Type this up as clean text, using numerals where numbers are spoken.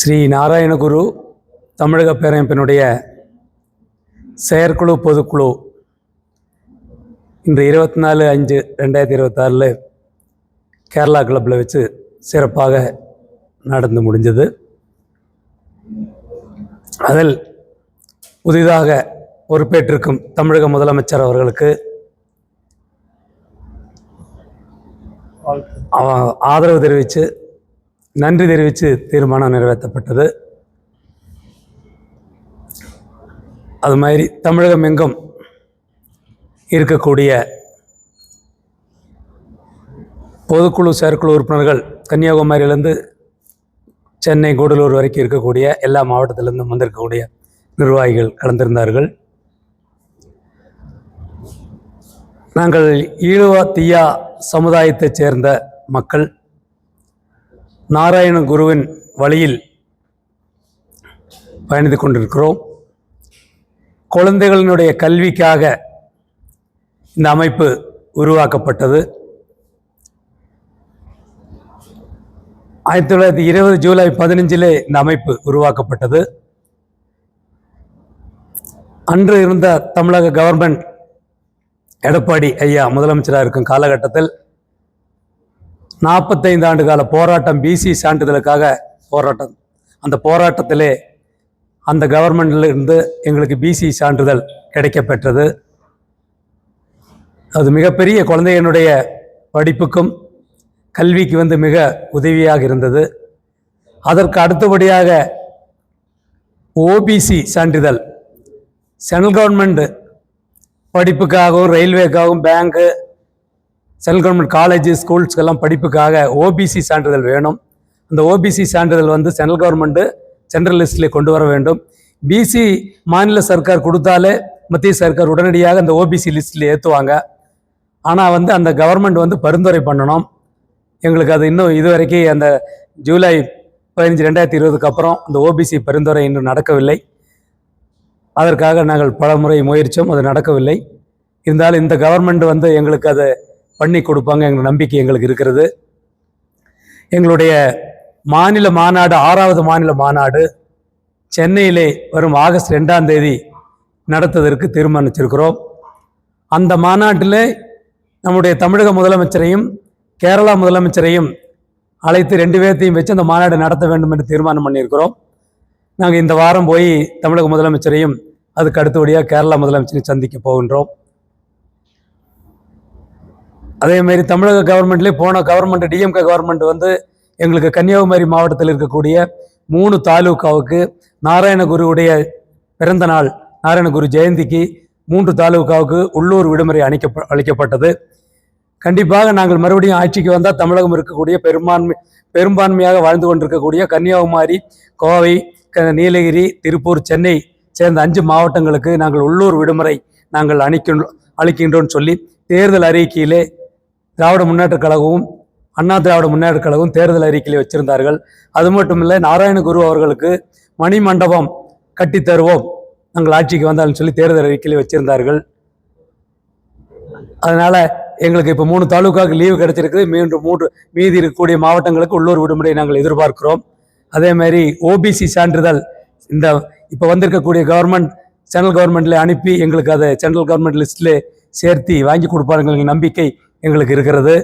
ஸ்ரீ நாராயணகுரு தமிழக பேரமைப்பினுடைய செயற்குழு பொதுக்குழு இன்று 24/5/2026 கேரளா கிளப்பில் வச்சு சிறப்பாக நடந்து முடிஞ்சது. அதில் புதிதாக பொறுப்பேற்றிருக்கும் தமிழக முதலமைச்சர் அவர்களுக்கு ஆதரவு தெரிவித்து நன்றி தெரிவித்து தீர்மானம் நிறைவேற்றப்பட்டது. அது மாதிரி தமிழகம் எங்கும் இருக்கக்கூடிய பொதுக்குழு செயற்குழு உறுப்பினர்கள் கன்னியாகுமரியிலேருந்து சென்னை கூடலூர் வரைக்கும் இருக்கக்கூடிய எல்லா மாவட்டத்திலேருந்தும் வந்திருக்கக்கூடிய நிர்வாகிகள் கலந்திருந்தார்கள். நாங்கள் ஈழுவா தீயா சமுதாயத்தைச் சேர்ந்த மக்கள் நாராயண குருவின் வழியில் பயணித்து கொண்டிருக்கிறோம். குழந்தைகளினுடைய கல்விக்காக இந்த அமைப்பு உருவாக்கப்பட்டது. 1920 ஜூலை 15 இந்த அமைப்பு உருவாக்கப்பட்டது. அன்று இருந்த தமிழக கவர்மெண்ட் எடப்பாடி ஐயா முதலமைச்சராக இருக்கும் காலகட்டத்தில் 45 ஆண்டு கால போராட்டம், பிசி சான்றிதழுக்காக போராட்டம். அந்த போராட்டத்திலே அந்த கவர்மெண்ட்ல இருந்து எங்களுக்கு பிசி சான்றிதழ் கிடைக்கப்பெற்றது. அது மிகப்பெரிய குழந்தைகளுடைய படிப்புக்கும் கல்விக்கு மிக உதவியாக இருந்தது. அதற்கு அடுத்தபடியாக ஓபிசி சான்றிதழ் சென்ட்ரல் கவர்மெண்ட் படிப்புக்காகவும் ரயில்வேக்காகவும் பேங்கு சென்ட்ரல் கவர்மெண்ட் காலேஜ் ஸ்கூல்ஸ்க்கெல்லாம் படிப்புக்காக ஓபிசி சான்றிதழ் வேணும். அந்த ஓபிசி சான்றிதழ் சென்ட்ரல் கவர்மெண்ட்டு சென்ட்ரல் லிஸ்ட்டில் கொண்டு வர வேண்டும். பிசி மாநில சர்க்கார் கொடுத்தாலே மத்திய சர்க்கார் உடனடியாக அந்த ஓபிசி லிஸ்ட்டில் ஏற்றுவாங்க. ஆனால் அந்த கவர்மெண்ட் பரிந்துரை பண்ணணும். எங்களுக்கு அது இன்னும் இதுவரைக்கும் அந்த ஜூலை 15, 2020 அப்புறம் அந்த ஓபிசி பரிந்துரை இன்னும் நடக்கவில்லை. அதற்காக நாங்கள் பல முறை முயற்சியும் அது நடக்கவில்லை. இருந்தாலும் இந்த கவர்மெண்ட் எங்களுக்கு அதை பண்ணி கொடுப்பாங்க எங்கள் நம்பிக்கை எங்களுக்கு இருக்கிறது. எங்களுடைய மாநில மாநாடு 6வது மாநில மாநாடு சென்னையிலே வரும் ஆகஸ்ட் 2ஆம் தேதி நடத்துவதற்கு தீர்மானிச்சிருக்கிறோம். அந்த மாநாட்டில் நம்முடைய தமிழக முதலமைச்சரையும் கேரளா முதலமைச்சரையும் அழைத்து 2 பேர்த்தையும் வச்சு அந்த மாநாடு நடத்த வேண்டும் என்று தீர்மானம் பண்ணியிருக்கிறோம். நாங்கள் இந்த வாரம் போய் தமிழக முதலமைச்சரையும் அதுக்கு அடுத்தபடியாக கேரளா முதலமைச்சரையும் சந்திக்க போகின்றோம். அதேமாரி தமிழக கவர்மெண்ட்லேயே போன கவர்மெண்ட் டிஎம்கே கவர்மெண்ட் எங்களுக்கு கன்னியாகுமரி மாவட்டத்தில் இருக்கக்கூடிய 3 தாலுகாவுக்கு நாராயணகுருவுடைய பிறந்த நாள் நாராயணகுரு ஜெயந்திக்கு 3 தாலுகாவுக்கு உள்ளூர் விடுமுறை அளிக்கப்பட்டது. கண்டிப்பாக நாங்கள் மறுபடியும் ஆட்சிக்கு வந்தால் தமிழகம் இருக்கக்கூடிய பெரும்பான்மையாக வாழ்ந்து கொண்டிருக்கக்கூடிய கன்னியாகுமரி, கோவை, நீலகிரி, திருப்பூர், சென்னை சேர்ந்த 5 மாவட்டங்களுக்கு நாங்கள் உள்ளூர் விடுமுறை நாங்கள் அளிக்கின்றோன்னு சொல்லி தேர்தல் அறிக்கையிலே திராவிட முன்னேற்றக் கழகமும் அண்ணா திராவிட முன்னேற்றக் கழகமும் தேர்தல் அறிக்கையிலே வச்சிருந்தார்கள். அது மட்டும் இல்லை, நாராயணகுரு அவர்களுக்கு மணிமண்டபம் கட்டித்தருவோம் நாங்கள் ஆட்சிக்கு வந்தாலும் சொல்லி தேர்தல் அறிக்கையிலே வச்சிருந்தார்கள். அதனால் எங்களுக்கு இப்போ 3 தாலுகாவுக்கு லீவு கிடைச்சிருக்குது. மீதி இருக்கக்கூடிய மாவட்டங்களுக்கு உள்ளூர் விடுமுறை நாங்கள் எதிர்பார்க்கிறோம். அதேமாதிரி ஓபிசி சான்றிதழ் இந்த இப்போ வந்திருக்கக்கூடிய கவர்மெண்ட் சென்ட்ரல் கவர்மெண்ட்டில் அனுப்பி எங்களுக்கு அதை சென்ட்ரல் கவர்மெண்ட் லிஸ்ட்டில் சேர்த்து வாங்கி கொடுப்பாருங்கிற நம்பிக்கை எங்களுக்கு இருக்கிறது.